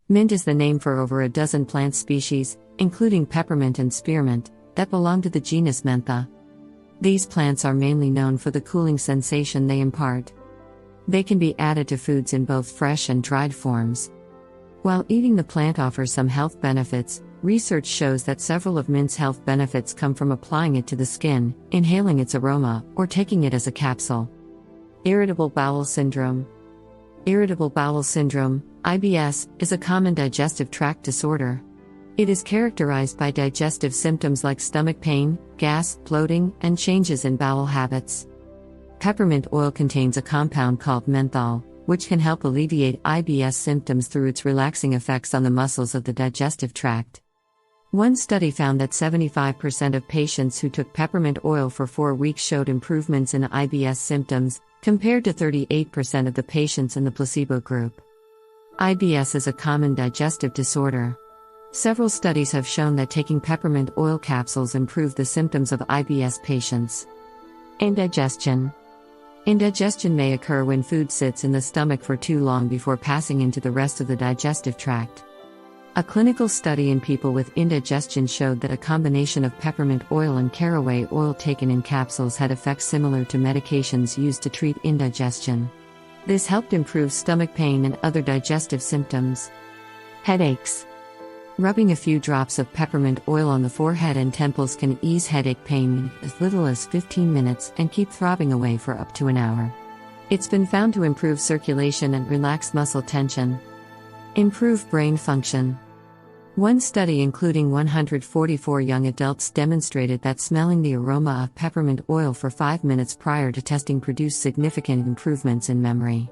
Mint is the name for over a dozen plant species, including peppermint and spearmint, that belong to the genus Mentha. These plants are mainly known for the cooling sensation they impart. They can be added to foods in both fresh and dried forms. While eating the plant offers some health benefits, research shows that several of mint's health benefits come from applying it to the skin, inhaling its aroma, or taking it as a capsule. Irritable bowel syndrome. Irritable bowel syndrome, IBS, is a common digestive tract disorder. It is characterized by digestive symptoms like stomach pain, gas, bloating, and changes in bowel habits. Peppermint oil contains a compound called menthol, which can help alleviate IBS symptoms through its relaxing effects on the muscles of the digestive tract. One study found that 75% of patients who took peppermint oil for 4 weeks showed improvements in IBS symptoms, compared to 38% of the patients in the placebo group. IBS is a common digestive disorder. Several studies have shown that taking peppermint oil capsules improve the symptoms of IBS patients. Indigestion. Indigestion may occur when food sits in the stomach for too long before passing into the rest of the digestive tract. A clinical study in people with indigestion showed that a combination of peppermint oil and caraway oil taken in capsules had effects similar to medications used to treat indigestion. This helped improve stomach pain and other digestive symptoms. Headaches. Rubbing a few drops of peppermint oil on the forehead and temples can ease headache pain in as little as 15 minutes and keep throbbing away for up to an hour. It's been found to improve circulation and relax muscle tension. Improve brain function. One study including 144 young adults demonstrated that smelling the aroma of peppermint oil for 5 minutes prior to testing produced significant improvements in memory.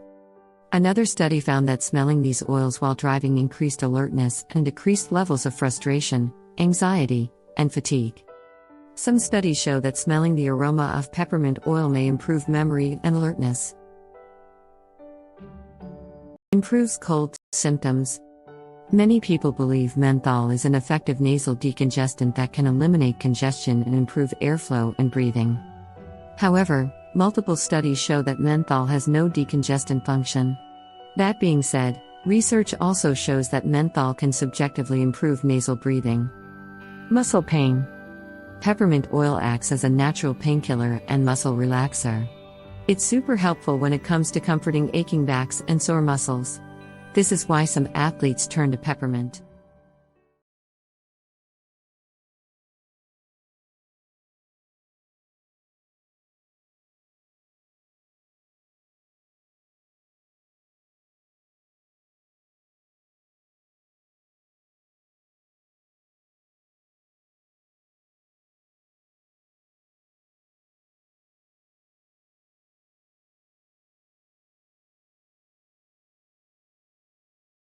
Another study found that smelling these oils while driving increased alertness and decreased levels of frustration, anxiety, and fatigue. Some studies show that smelling the aroma of peppermint oil may improve memory and alertness. Improves cold symptoms. Many people believe menthol is an effective nasal decongestant that can eliminate congestion and improve airflow and breathing. However, multiple studies show that menthol has no decongestant function. That being said, research also shows that menthol can subjectively improve nasal breathing. Muscle pain. Peppermint oil acts as a natural painkiller and muscle relaxer. It's super helpful when it comes to comforting aching backs and sore muscles. This is why some athletes turn to peppermint.